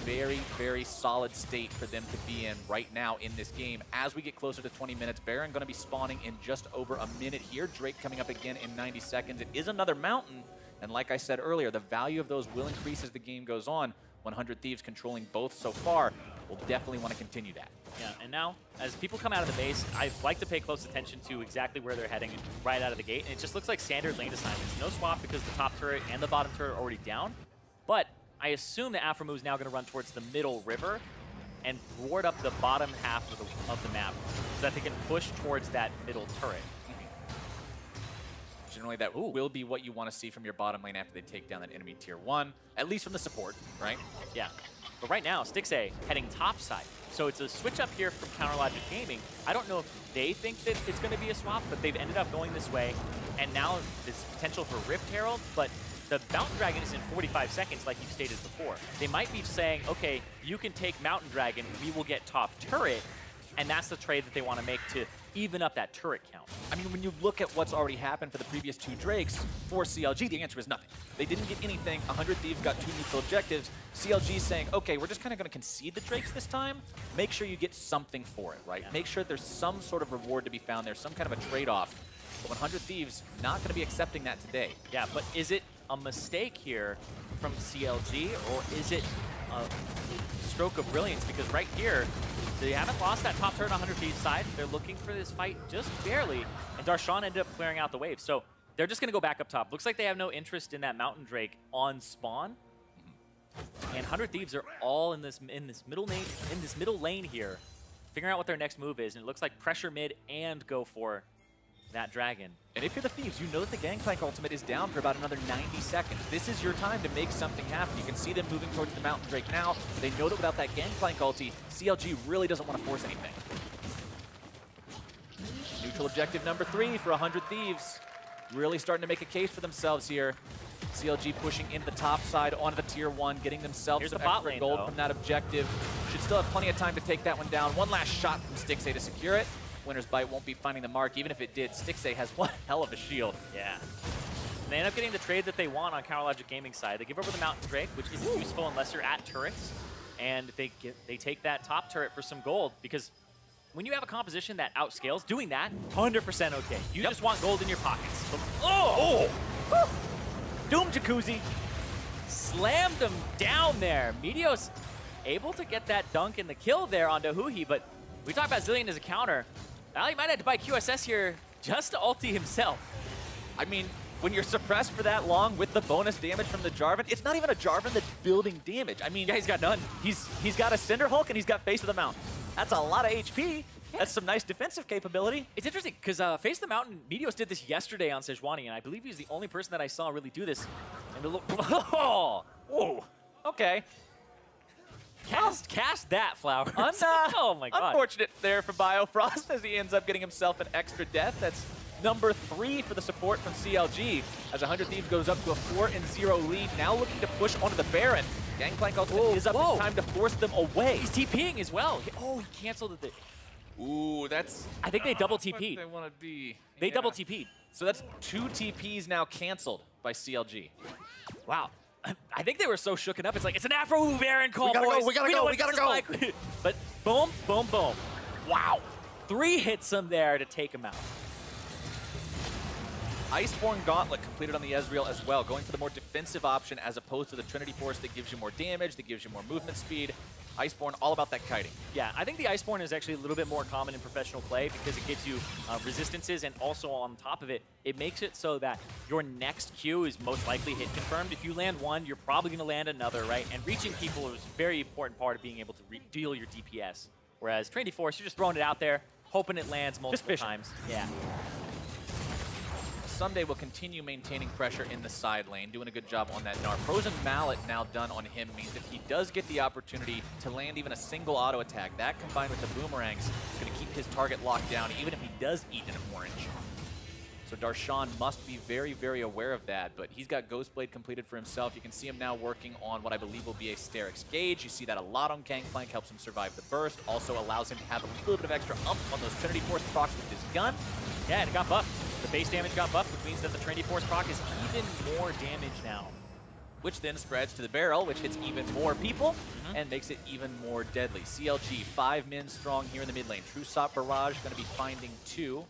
Very, very solid state for them to be in right now in this game. As we get closer to 20 minutes, Baron going to be spawning in just over a minute here. Drake coming up again in 90 seconds. It is another mountain. And like I said earlier, the value of those will increase as the game goes on. 100 Thieves controlling both so far. We'll definitely want to continue that. Yeah, and now, as people come out of the base, I like to pay close attention to exactly where they're heading right out of the gate. And it just looks like standard lane assignments. No swap because the top turret and the bottom turret are already down. But I assume that Aphromoo is now going to run towards the middle river and ward up the bottom half of the map so that they can push towards that middle turret. Generally, that will be what you want to see from your bottom lane after they take down that enemy tier 1, at least from the support, right? Yeah. But right now, Stixxay heading topside. So it's a switch up here from CounterLogic Gaming. I don't know if they think that it's going to be a swap, but they've ended up going this way. And now there's potential for Rift Herald, but the Mountain Dragon is in 45 seconds, like you stated before. They might be saying, okay, you can take Mountain Dragon, we will get top turret, and that's the trade that they want to make to even up that turret count. I mean, when you look at what's already happened for the previous 2 Drakes for CLG, the answer is nothing. They didn't get anything. 100 Thieves got 2 neutral objectives. CLG saying, okay, we're just kind of going to concede the Drakes this time. Make sure you get something for it, right? Yeah. Make sure there's some sort of reward to be found there, some kind of a trade-off. But 100 Thieves not going to be accepting that today. Yeah, but is it a mistake here from CLG, or is it a stroke of brilliance? Because right here, they haven't lost that top turret on 100 Thieves side. They're looking for this fight just barely, and Darshan ended up clearing out the wave. So they're just going to go back up top. Looks like they have no interest in that Mountain Drake on spawn. And 100 Thieves are all in this middle lane here, figuring out what their next move is. And it looks like pressure mid and go for that dragon. And if you're the Thieves, you know that the Gangplank ultimate is down for about another 90 seconds. This is your time to make something happen. You can see them moving towards the Mountain Drake now. They know that without that Gangplank ulti, CLG really doesn't want to force anything. Neutral objective number 3 for 100 Thieves. Really starting to make a case for themselves here. CLG pushing in the top side onto the tier 1, getting themselves some extra gold from that objective. Should still have plenty of time to take that one down. One last shot from Stixxay to secure it. Winner's Bite won't be finding the mark. Even if it did, Stixxay has one hell of a shield. Yeah. And they end up getting the trade that they want on CounterLogic Gaming side. They give over the Mountain Drake, which isn't useful unless you're at turrets. And they take that top turret for some gold, because when you have a composition that outscales, doing that, 100% okay. You just want gold in your pockets. So, Doom Jacuzzi slammed them down there. Meteos able to get that dunk and the kill there onto Huhi, but we talk about Zilean as a counter. Now he might have to buy QSS here just to ulti himself. I mean, when you're suppressed for that long with the bonus damage from the Jarvan, it's not even a Jarvan that's building damage. I mean, yeah, he's got none. He's got a Cinder Hulk and he's got Face of the Mountain. That's a lot of HP. Yeah. That's some nice defensive capability. It's interesting because Face of the Mountain, Meteos did this yesterday on Sejuani, and I believe he's the only person that I saw really do this. And whoa, okay. Cast that, Flowers. Oh my god. Unfortunate there for Biofrost as he ends up getting himself an extra death. That's number 3 for the support from CLG as 100 Thieves goes up to a 4-0 lead. Now looking to push onto the Baron. Gangplank ultimate is up in time to force them away. He's TPing as well. He canceled it. Ooh, that's... I think they double TP'd. They want to be. They double TP'd. So that's 2 TPs now canceled by CLG. Wow. I think they were so shooken up. It's like, it's an Aphromoo Baron call, boys. We gotta go. Like. But boom, boom, boom. Wow. 3 hits him there to take him out. Iceborne Gauntlet completed on the Ezreal as well, going for the more defensive option as opposed to the Trinity Force that gives you more damage, that gives you more movement speed. Iceborne, all about that kiting. Yeah, I think the Iceborne is actually a little bit more common in professional play because it gives you resistances, and also on top of it, it makes it so that your next Q is most likely hit confirmed. If you land one, you're probably going to land another, right? And reaching people is a very important part of being able to deal your DPS. Whereas Trinity Force, you're just throwing it out there, hoping it lands multiple times. Yeah. Ssumday will continue maintaining pressure in the side lane, doing a good job on that Gnar. Frozen Mallet now done on him means that he does get the opportunity to land even a single auto attack. That combined with the boomerangs is going to keep his target locked down, even if he does eat an orange. So Darshan must be very, very aware of that, but he's got Ghostblade completed for himself. You can see him now working on what I believe will be a Sterix gauge. You see that a lot on Gangplank, helps him survive the burst, also allows him to have a little bit of extra on those Trinity Force procs with his gun. Yeah, and it got buffed. The base damage got buffed, which means that the Trinity Force proc is even more damage now. Which then spreads to the barrel, which hits even more people and makes it even more deadly. CLG, 5 men strong here in the mid lane. True Shot Barrage going to be finding 2.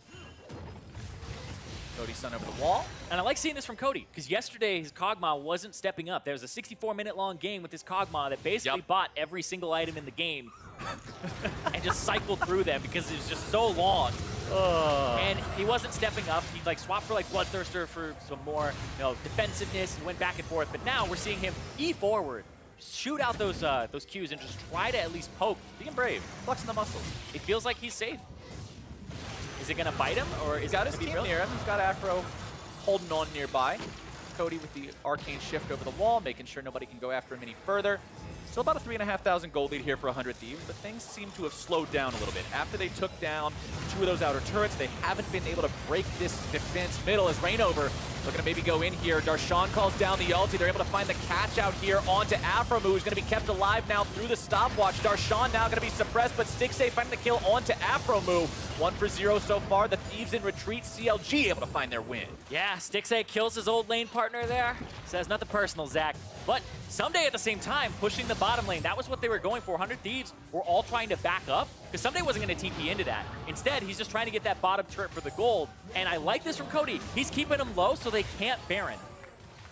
Cody Sun over the wall. And I like seeing this from Cody, because yesterday his Kog'Maw wasn't stepping up. There was a 64-minute long game with his Kog'Maw that basically bought every single item in the game and just cycled through them because it was just so long. And he wasn't stepping up. He like swapped for like Bloodthirster for some more, defensiveness, and went back and forth. But now we're seeing him E forward, shoot out those Qs and just try to at least poke. Being brave, flexing the muscles. It feels like he's safe. Is it gonna bite him, or is He's got his team near him? He's got Aphro holding on nearby. Cody with the arcane shift over the wall, making sure nobody can go after him any further. Still about a 3,500 gold lead here for 100 Thieves, but things seem to have slowed down a little bit. After they took down 2 of those outer turrets, they haven't been able to break this defense middle as ReignOver looking to maybe go in here. Darshan calls down the ulti. They're able to find the catch out here onto Aphromoo, who's going to be kept alive now through the stopwatch. Darshan now going to be suppressed, but Stixxay finding the kill onto Aphromoo. 1 for 0 so far. The Thieves in retreat. CLG able to find their win. Yeah, Stixxay kills his old lane partner there. Says nothing personal, Zach. But Ssumday at the same time pushing the bottom lane. That was what they were going for. 100 Thieves were all trying to back up because Ssumday wasn't going to TP into that. Instead, he's just trying to get that bottom turret for the gold. And I like this from Cody. He's keeping them low so they can't Baron.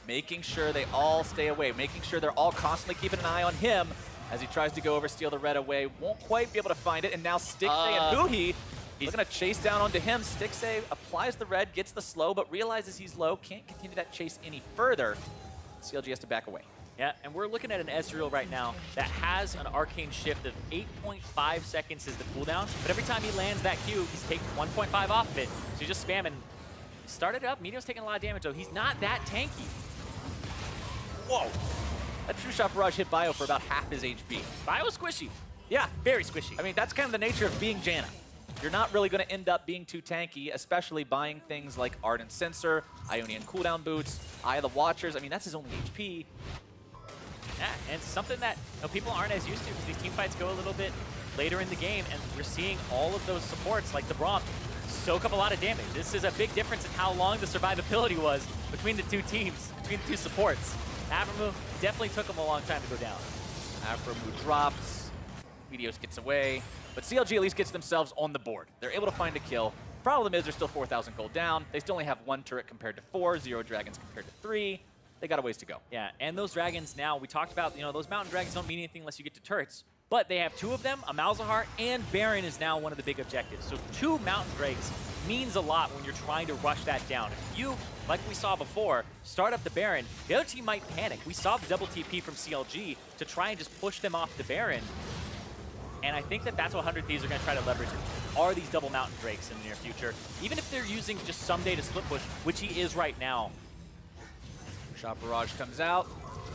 Making sure they all stay away. Making sure they're all constantly keeping an eye on him as he tries to go over, steal the red away. Won't quite be able to find it. And now Stixxay and Huhi, he's going to chase down onto him. Stixxay applies the red, gets the slow, but realizes he's low. Can't continue that chase any further. CLG has to back away. Yeah, and we're looking at an Ezreal right now that has an arcane shift of 8.5 seconds is the cooldown, but every time he lands that Q, he's taking 1.5 off of it, so he's just spamming. Started up, Meteos taking a lot of damage though. He's not that tanky. Whoa! That True Shot Barrage hit Bio for about half his HP. Bio's squishy. Yeah, very squishy. I mean, that's kind of the nature of being Janna. You're not really going to end up being too tanky, especially buying things like Ardent Sensor, Ionian cooldown boots, Eye of the Watchers. I mean, that's his only HP. Yeah, and it's something that people aren't as used to because these team fights go a little bit later in the game, and we're seeing all of those supports like the Braum soak up a lot of damage. This is a big difference in how long the survivability was between the two teams, between the two supports. Aphromoo definitely took him a long time to go down. Aphromoo drops, Meteos gets away, but CLG at least gets themselves on the board. They're able to find a kill. Problem is they're still 4,000 gold down. They still only have 1 turret compared to 4, 0 dragons compared to 3. They got a ways to go. Yeah, and those dragons now, we talked about, those mountain dragons don't mean anything unless you get to turrets. But they have 2 of them, a Malzahar, and Baron is now one of the big objectives. So 2 mountain drakes means a lot when you're trying to rush that down. If you, like we saw before, start up the Baron, the other team might panic. We saw the double TP from CLG to try and just push them off the Baron. And I think that that's what 100 Thieves are going to try to leverage. Are these double mountain drakes in the near future? Even if they're using just Ssumday to split push, which he is right now. Shot Barrage comes out.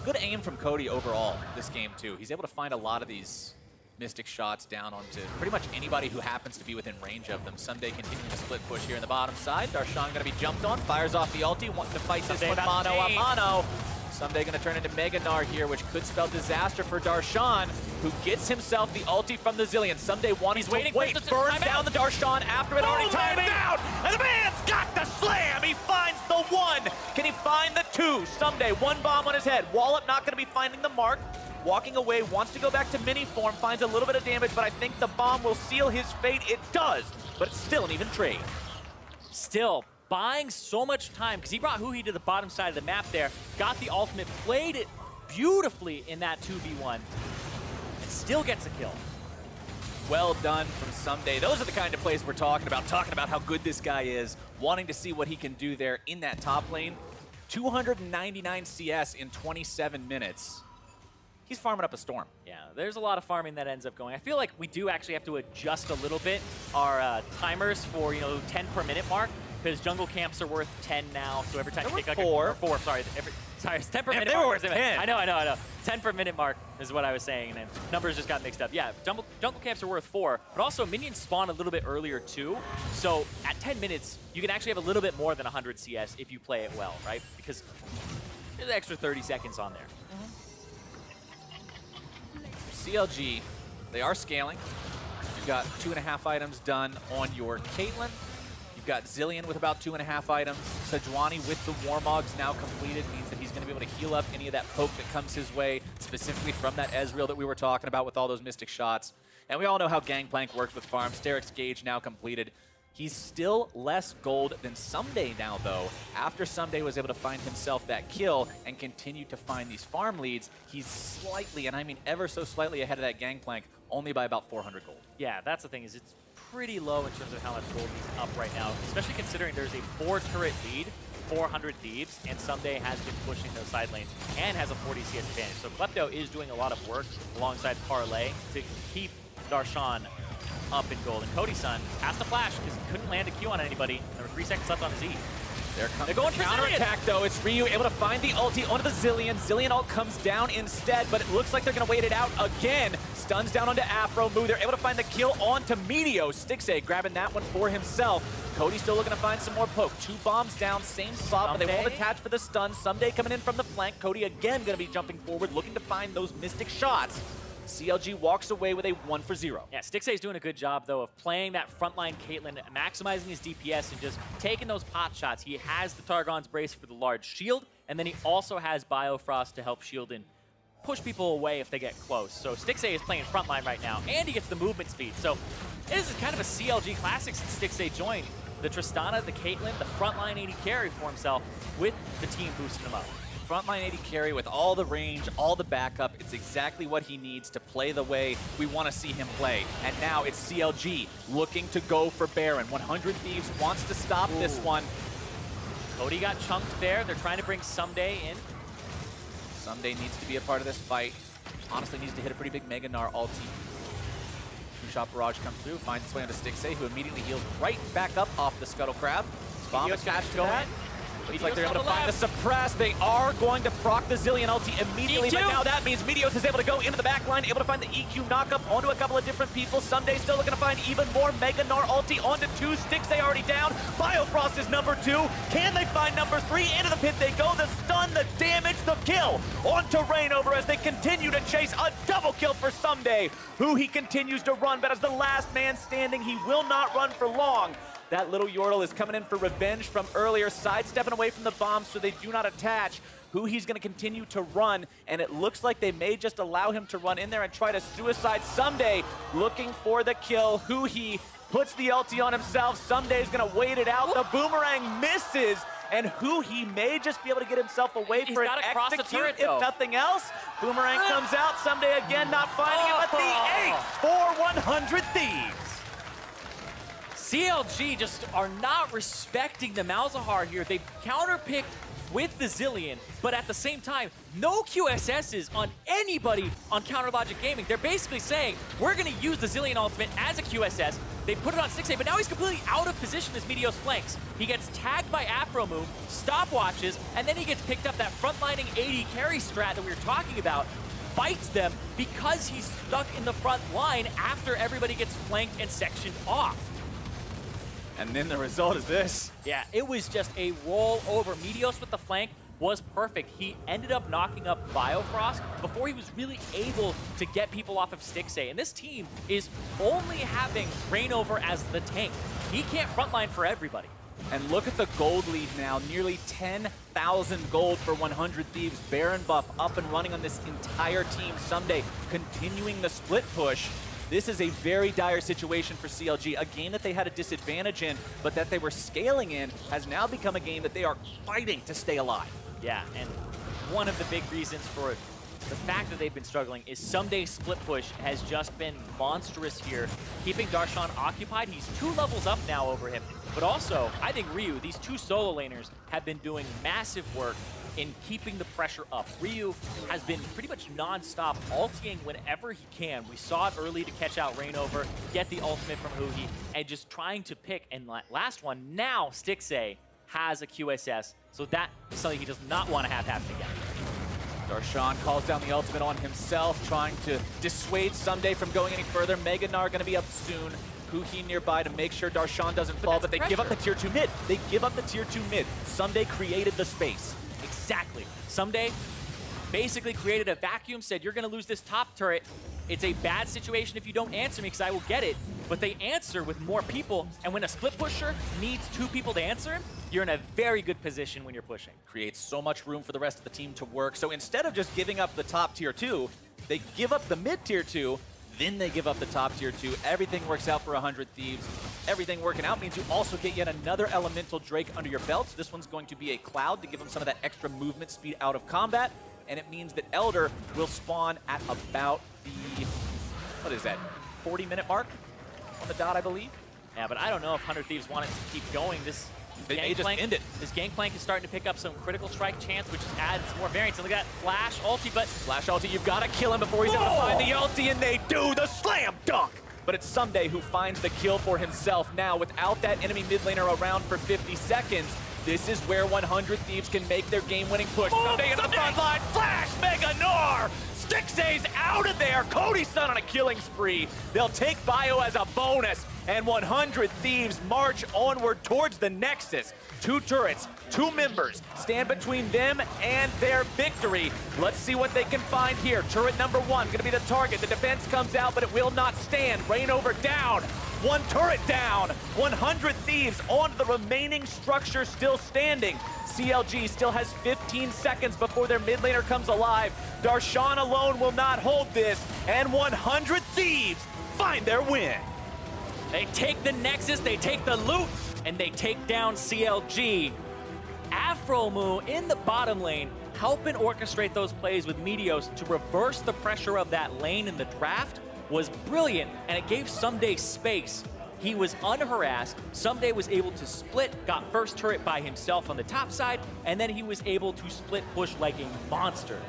Good aim from Cody overall this game, too. He's able to find a lot of these Mystic shots down onto pretty much anybody who happens to be within range of them. Ssumday continuing to split push here in the bottom side. Darshan going to be jumped on, fires off the ulti, wanting to fight this one mano a mano. Ssumday going to turn into Mega Gnar here, which could spell disaster for Darshan, who gets himself the ulti from the Zilean. Ssumday wanting to wait, burns down the Darshan after it already timed out, and the man's got the slam! He finds the one! Can he find the two? Ssumday, one bomb on his head. Wallop not going to be finding the mark. Walking away, wants to go back to mini form, finds a little bit of damage, but I think the bomb will seal his fate. It does, but it's still an even trade. Still buying so much time, because he brought Huhi to the bottom side of the map there, got the ultimate, played it beautifully in that 2v1, and still gets a kill. Well done from Ssumday. Those are the kind of plays we're talking about how good this guy is, wanting to see what he can do there in that top lane. 299 CS in 27 minutes. He's farming up a storm. Yeah, there's a lot of farming that ends up going. I feel like we do actually have to adjust a little bit our timers for, 10 per minute mark, because jungle camps are worth 10 now, so every time you take like four, sorry, it's 10 per minute they mark. were worth 10. I know. 10 per minute mark is what I was saying, and then numbers just got mixed up. Yeah, jungle camps are worth 4, but also minions spawn a little bit earlier too, so at 10 minutes, you can actually have a little bit more than 100 CS if you play it well, right? Because there's an extra 30 seconds on there. CLG, they are scaling. You've got 2.5 items done on your Caitlyn. You've got Zilean with about 2.5 items. Sejuani with the Warmogs now completed means that he's going to be able to heal up any of that poke that comes his way, specifically from that Ezreal that we were talking about with all those Mystic shots. And we all know how Gangplank works with farms. Steric's Gauge now completed. He's still less gold than Ssumday now, though. After Ssumday was able to find himself that kill and continue to find these farm leads, he's slightly, and I mean ever so slightly ahead of that Gangplank, only by about 400 gold. Yeah, that's the thing, is it's pretty low in terms of how much gold he's up right now, especially considering there's a 4-turret lead, 400 Thieves, and Ssumday has been pushing those side lanes and has a 40 CS advantage. So Klepto is doing a lot of work alongside Parlay to keep Darshan up in gold. And Cody Sun has to flash because he couldn't land a Q on anybody. There were 3 seconds left on his E. They're going for counterattack, though. It's Ryu able to find the ulti onto the Zilean. Zilean ult comes down instead, but it looks like they're going to wait it out again. Stuns down onto Aphromoo. They're able to find the kill onto Meteos. Stixxay grabbing that one for himself. Cody's still looking to find some more poke. 2 bombs down, same spot, but they won't attach for the stun. Ssumday coming in from the flank. Cody again going to be jumping forward, looking to find those Mystic shots. CLG walks away with a 1-for-0. Yeah, Stixxay is doing a good job, though, of playing that frontline Caitlyn, maximizing his DPS, and just taking those pot shots. He has the Targon's Brace for the large shield, and then he also has Biofrost to help shield and push people away if they get close. So Stixxay is playing frontline right now, and he gets the movement speed. So this is kind of a CLG classic since Stixxay joined. The Tristana, the Caitlyn, the frontline AD carry for himself with the team boosting him up. Frontline AD carry with all the range, all the backup. It's exactly what he needs to play the way we want to see him play. And now it's CLG looking to go for Baron. 100 Thieves wants to stop this one. Cody got chunked there. They're trying to bring Ssumday in. Ssumday needs to be a part of this fight. Honestly needs to hit a pretty big Mega Gnar ulti. Two-shot barrage comes through, finds its way onto Stixxay, who immediately heals right back up off the Scuttle Crab. Bomb attached to that. Looks like they're able to find the suppress. They are going to proc the Zilean ulti immediately, but now that means Meteos is able to go into the back line, able to find the EQ knockup onto a couple of different people. Ssumday still looking to find even more Mega Gnar ulti onto 2. Stixxay already down. Biofrost is number 2. Can they find number 3? Into the pit they go. The stun, the damage, the kill onto ReignOver as they continue to chase a double kill for Ssumday, who he continues to run, but as the last man standing, he will not run for long. That little Yordle is coming in for revenge from earlier, sidestepping away from the bombs so they do not attach. Huhi's going to continue to run, and it looks like they may just allow him to run in there and try to suicide Ssumday, looking for the kill. Huhi puts the ulti on himself. Ssumday's going to wait it out. The boomerang misses, and Huhi may just be able to get himself away for an execute, if nothing else. Boomerang comes out. Ssumday again not finding it, but the 8 for 100 Thieves. CLG just are not respecting the Malzahar here. They counterpicked with the Zilean, but at the same time, no QSSs on anybody on CounterLogic Gaming. They're basically saying, we're going to use the Zilean ultimate as a QSS. They put it on Stixxay, but now he's completely out of position as Meteos flanks. He gets tagged by Aphromoo, stopwatches, and then he gets picked up that frontlining AD carry strat that we were talking about, fights them because he's stuck in the front line after everybody gets flanked and sectioned off. And then the result is this. Yeah, it was just a roll over. Meteos with the flank was perfect. He ended up knocking up Biofrost before he was really able to get people off of Stixxay. And this team is only having ReignOver as the tank. He can't frontline for everybody. And look at the gold lead now, nearly 10,000 gold for 100 Thieves. Baron buff up and running on this entire team. Ssumday continuing the split push. This is a very dire situation for CLG. A game that they had a disadvantage in, but that they were scaling in, has now become a game that they are fighting to stay alive. Yeah, and one of the big reasons for the fact that they've been struggling is Ssumday's split push has just been monstrous here, keeping Darshan occupied. He's 2 levels up now over him. But also, I think Ryu, these 2 solo laners, have been doing massive work in keeping the pressure up. Ryu has been pretty much non-stop ulting whenever he can. We saw it early to catch out ReignOver, get the ultimate from Huhi, and just trying to pick. And last one, now Stixxay has a QSS, so that is something he does not want to have happen again. Darshan calls down the ultimate on himself, trying to dissuade Ssumday from going any further. Mega Gnar going to be up soon. Huhi nearby to make sure Darshan doesn't fall, but they give up the tier 2 mid. They give up the tier 2 mid. Ssumday created the space. Exactly. Ssumday basically created a vacuum, said, you're going to lose this top turret. It's a bad situation if you don't answer me because I will get it. But they answer with more people, and when a split pusher needs 2 people to answer him, you're in a very good position when you're pushing. Creates so much room for the rest of the team to work. So instead of just giving up the top tier 2, they give up the mid tier 2, then they give up the top tier 2. Everything works out for 100 Thieves. Everything working out means you also get yet another elemental Drake under your belt. So this one's going to be a Cloud to give them some of that extra movement speed out of combat. And it means that Elder will spawn at about the, what is that, 40-minute mark on the dot, I believe? Yeah, but I don't know if 100 Thieves want it to keep going. This They just end it. This Gangplank is starting to pick up some critical strike chance, which adds more variance. And look at that Flash ulti, but... Flash ulti, you've got to kill him before he's able to find the ulti, and they do the slam dunk! But it's Ssumday who finds the kill for himself. Now, without that enemy mid laner around for 50 seconds, this is where 100 Thieves can make their game-winning push. Ssumday in the front line, Flash, Mega Gnar! Stixxay's out of there! Cody Sun on a killing spree. They'll take Bio as a bonus, and 100 Thieves march onward towards the Nexus. 2 turrets, 2 members stand between them and their victory. Let's see what they can find here. Turret number 1 gonna be the target. The defense comes out, but it will not stand. ReignOver down. 1 turret down. 100 Thieves on the remaining structure still standing. CLG still has 15 seconds before their mid laner comes alive. Darshan alone will not hold this, and 100 Thieves find their win. They take the Nexus, they take the loot, and they take down CLG. Aphromoo in the bottom lane, helping orchestrate those plays with Meteos to reverse the pressure of that lane in the draft was brilliant, and it gave Ssumday space. He was unharassed. Ssumday was able to split, got first turret by himself on the top side, and then he was able to split push like a monster.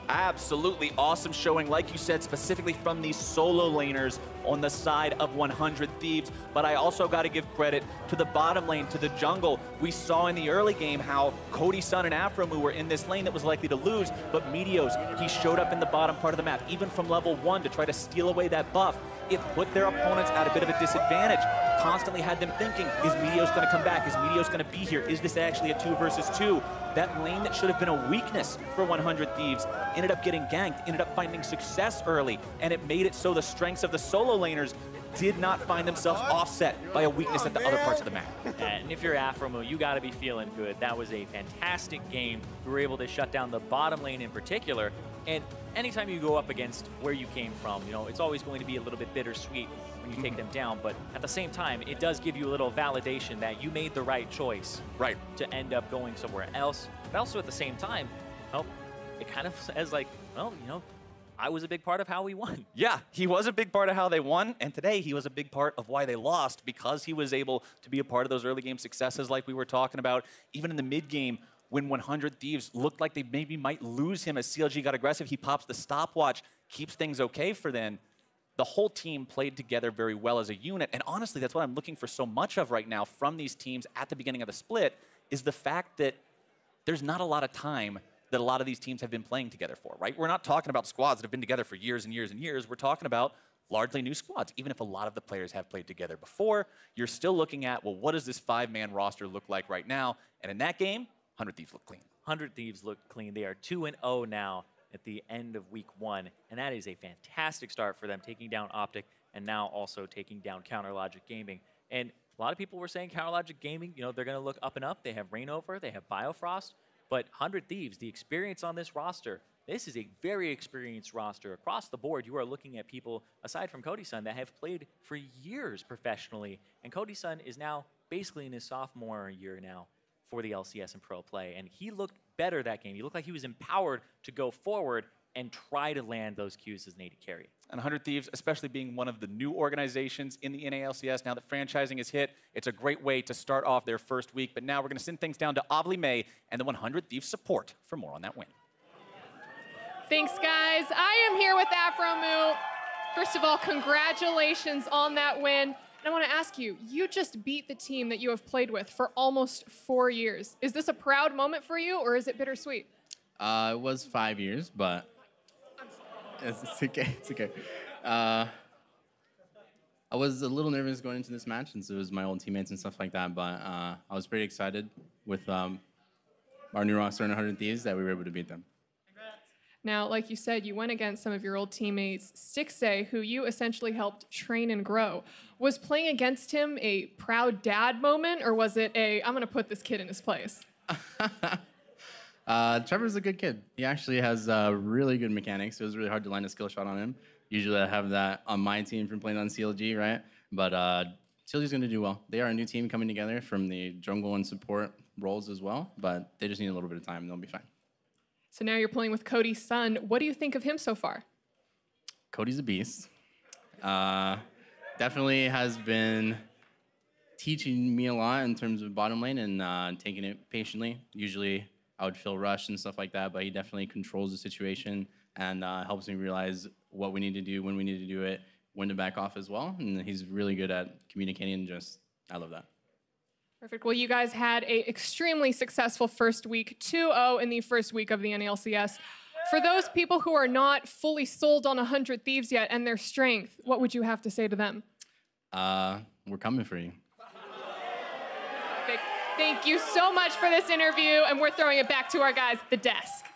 Absolutely awesome showing, like you said, specifically from these solo laners on the side of 100 Thieves. But I also got to give credit to the bottom lane, to the jungle. We saw in the early game how Cody Sun and Aphromoo were in this lane that was likely to lose, but Meteos, he showed up in the bottom part of the map, even from level 1 to try to steal away that buff. It put their opponents at a bit of a disadvantage. Constantly had them thinking, is Meteos going to come back? Is Meteos going to be here? Is this actually a 2 versus 2? That lane that should have been a weakness for 100 Thieves ended up getting ganked, ended up finding success early, and it made it so the strengths of the solo laners did not find themselves offset by a weakness at the other parts of the map. And if you're Aphromoo, you got to be feeling good. That was a fantastic game. You were able to shut down the bottom lane in particular. And anytime you go up against where you came from, you know, it's always going to be a little bit bittersweet when you take them down. But at the same time, it does give you a little validation that you made the right choice to end up going somewhere else. But also at the same time, well, it kind of says like, well, you know, I was a big part of how we won. Yeah, he was a big part of how they won, and today he was a big part of why they lost, because he was able to be a part of those early game successes like we were talking about. Even in the mid game, when 100 Thieves looked like they maybe might lose him as CLG got aggressive. He pops the stopwatch, keeps things okay for them. The whole team played together very well as a unit. And honestly, that's what I'm looking for so much of right now from these teams at the beginning of the split, is the fact that there's not a lot of time that a lot of these teams have been playing together for, right? We're not talking about squads that have been together for years and years and years. We're talking about largely new squads. Even if a lot of the players have played together before, you're still looking at, well, what does this 5-man roster look like right now? And in that game, 100 Thieves look clean. 100 Thieves look clean. They are 2-0 now at the end of week 1, and that is a fantastic start for them, taking down Optic and now also taking down CounterLogic Gaming. And a lot of people were saying CounterLogic Gaming, you know, they're going to look up and up. They have ReignOver, they have Biofrost, but 100 Thieves, the experience on this roster, this is a very experienced roster. Across the board, you are looking at people, aside from Cody Sun, that have played for years professionally, and Cody Sun is now basically in his sophomore year now for the LCS and pro play, and he looked better that game. He looked like he was empowered to go forward and try to land those Qs as an AD carry. And 100 Thieves, especially being one of the new organizations in the NALCS, now that franchising is hit, it's a great way to start off their first week. But now we're going to send things down to Avli May and the 100 Thieves support for more on that win. Thanks, guys. I am here with Aphromoo. First of all, congratulations on that win. And I want to ask you, you just beat the team that you have played with for almost 4 years. Is this a proud moment for you, or is it bittersweet? It was 5 years, but it's okay. It's okay. I was a little nervous going into this match since it was my old teammates and stuff like that, but I was pretty excited with our new roster and 100 Thieves that we were able to beat them. Now, like you said, you went against some of your old teammates, Stixxay, who you essentially helped train and grow. Was playing against him a proud dad moment, or was it a, I'm going to put this kid in his place? Trevor's a good kid. He actually has really good mechanics. It was really hard to land a skill shot on him. Usually I have that on my team from playing on CLG, right? But CLG's going to do well. They are a new team coming together from the jungle and support roles as well, but they just need a little bit of time and they'll be fine. So now you're playing with Cody Sun. What do you think of him so far? Cody's a beast. Definitely has been teaching me a lot in terms of bottom lane and taking it patiently. Usually I would feel rushed and stuff like that, but he definitely controls the situation and helps me realize what we need to do, when we need to do it, when to back off as well. And he's really good at communicating and just, I love that. Perfect. Well, you guys had an extremely successful first week, 2-0 in the first week of the NALCS. For those people who are not fully sold on 100 Thieves yet and their strength, what would you have to say to them? We're coming for you. Perfect. Thank you so much for this interview, and we're throwing it back to our guys at the desk.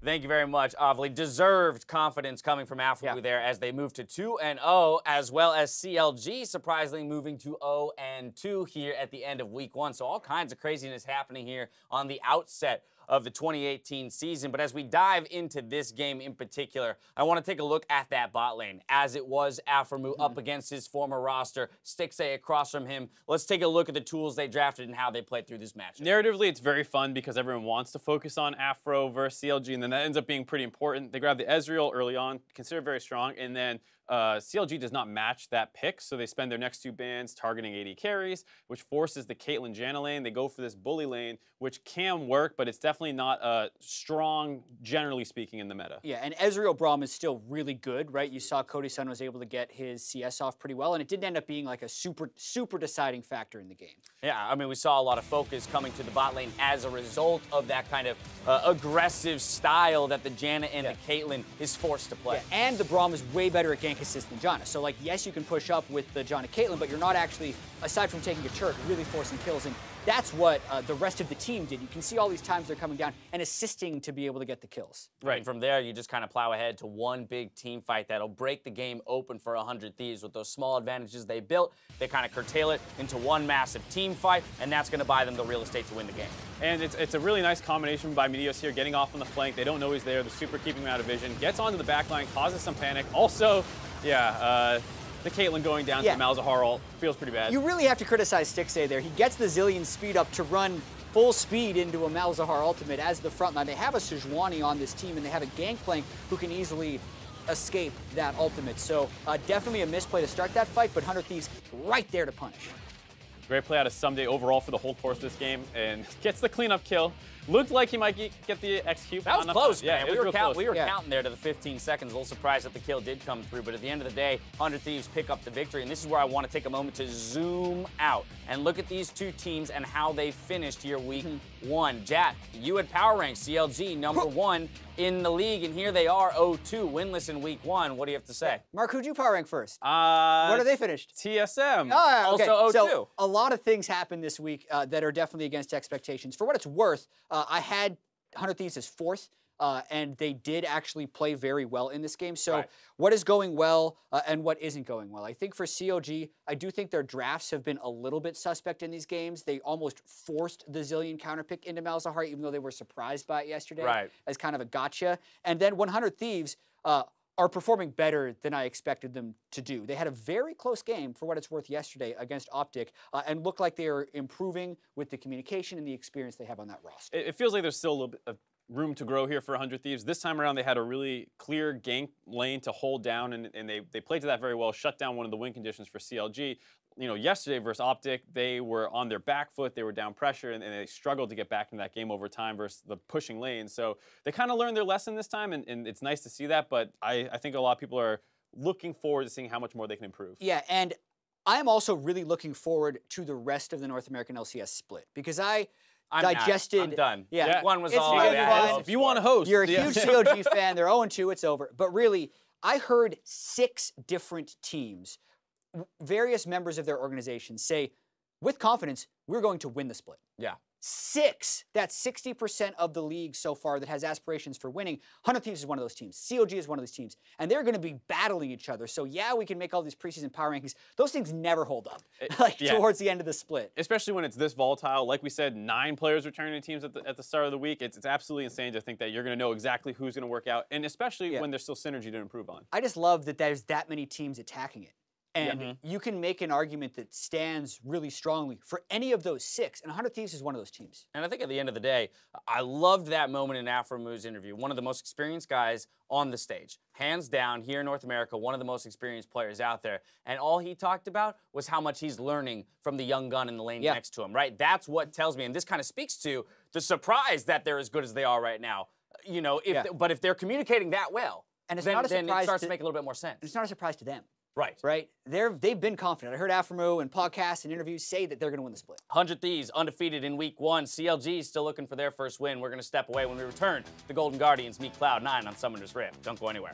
Thank you very much, Avli. Deserved confidence coming from Aphromoo there as they move to 2-0, as well as CLG surprisingly moving to 0-2 here at the end of week 1. So all kinds of craziness happening here on the outset of the 2018 season. But as we dive into this game in particular, I want to take a look at that bot lane as it was Aphromoo up against his former roster, Stixxay across from him. Let's take a look at the tools they drafted and how they played through this match. Narratively, it's very fun because everyone wants to focus on Aphro versus CLG, and then that ends up being pretty important. They grabbed the Ezreal early on, considered very strong, and then CLG does not match that pick, so they spend their next 2 bans targeting AD carries, which forces the Caitlyn Janna lane. They go for this bully lane, which can work, but it's definitely not strong, generally speaking, in the meta. Yeah, and Ezreal Braum is still really good, right? You saw Cody Sun was able to get his CS off pretty well, and it didn't end up being like a super deciding factor in the game. Yeah, I mean, we saw a lot of focus coming to the bot lane as a result of that kind of aggressive style that the Janna and the Caitlyn is forced to play. Yeah, and the Braum is way better at gank assist than Janna. So, like, yes, you can push up with the Janna Caitlyn, but you're not actually, aside from taking a turret, really forcing kills. And that's what the rest of the team did. You can see all these times they're coming down and assisting to be able to get the kills. Right. And from there, you just kind of plow ahead to one big team fight that'll break the game open for 100 Thieves. With those small advantages they built, they kind of curtail it into one massive team fight, and that's going to buy them the real estate to win the game. And it's a really nice combination by Meteos here, getting off on the flank. They don't know he's there. The super keeping him out of vision. Gets onto the back line, causes some panic. Also, the Caitlyn going down to the Malzahar ult feels pretty bad. You really have to criticize Stixxay there. He gets the Zilean speed up to run full speed into a Malzahar ultimate as the front line. They have a Sejuani on this team, and they have a Gangplank who can easily escape that ultimate. So definitely a misplay to start that fight, but 100 Thieves right there to punish. Great play out of Ssumday overall for the whole course of this game, and gets the cleanup kill. Looked like he might get the execute. That was close, man. We were close. counting there to the 15 seconds. A little surprised that the kill did come through, but at the end of the day, 100 Thieves pick up the victory, and this is where I want to take a moment to zoom out and look at these two teams and how they finished here week one. Jack, you had power rank CLG #1 in the league, and here they are 0-2, winless in week one. What do you have to say? Mark, who'd you power rank first? What are they finished? TSM. Oh, okay. Also 0-2. So a lot of things happened this week that are definitely against expectations. For what it's worth, I had 100 Thieves as 4th, and they did actually play very well in this game. So what is going well and what isn't going well? I think for CLG, I do think their drafts have been a little bit suspect in these games. They almost forced the Zilean counterpick into Malzahar, even though they were surprised by it yesterday as kind of a gotcha. And then 100 Thieves are performing better than I expected them to do. They had a very close game, for what it's worth, yesterday against Optic, and looked like they are improving with the communication and the experience they have on that roster. It feels like there's still a little bit of room to grow here for 100 Thieves. This time around, they had a really clear gank lane to hold down, and they played to that very well, shut down one of the win conditions for CLG. You know, yesterday versus Optic, they were on their back foot, they were down pressure, and they struggled to get back into that game over time versus the pushing lane. So they kind of learned their lesson this time, and it's nice to see that, but I think a lot of people are looking forward to seeing how much more they can improve. Yeah, and I'm also really looking forward to the rest of the North American LCS split, because I'm digested. done. Yeah, one was it's all really fun. If you want to host. You're a huge CLG fan. They're 0-2. It's over. But really, I heard 6 different teams, various members of their organization, say, with confidence, we're going to win the split. Yeah. 6. That's 60% of the league so far that has aspirations for winning. 100 Thieves is one of those teams. CLG is one of those teams. And they're going to be battling each other. So, yeah, we can make all these preseason power rankings. Those things never hold up towards the end of the split. Especially when it's this volatile. Like we said, 9 players returning to teams at the start of the week. It's absolutely insane to think that you're going to know exactly who's going to work out, and especially when there's still synergy to improve on. I just love that there's that many teams attacking it. And you can make an argument that stands really strongly for any of those 6. And 100 Thieves is one of those teams. And I think at the end of the day, I loved that moment in Aphromoo's interview. One of the most experienced guys on the stage. Hands down, here in North America, one of the most experienced players out there. And all he talked about was how much he's learning from the young gun in the lane next to him, right? That's what tells me. And this kind of speaks to the surprise that they're as good as they are right now. You know, but if they're communicating that well, and it's then not a surprise it starts to make a little bit more sense. It's not a surprise to them. Right. They've been confident. I heard Aphromoo in podcasts and interviews say that they're going to win the split. 100 Thieves undefeated in week 1. CLG still looking for their first win. We're going to step away when we return. The Golden Guardians meet Cloud9 on Summoner's Rift. Don't go anywhere.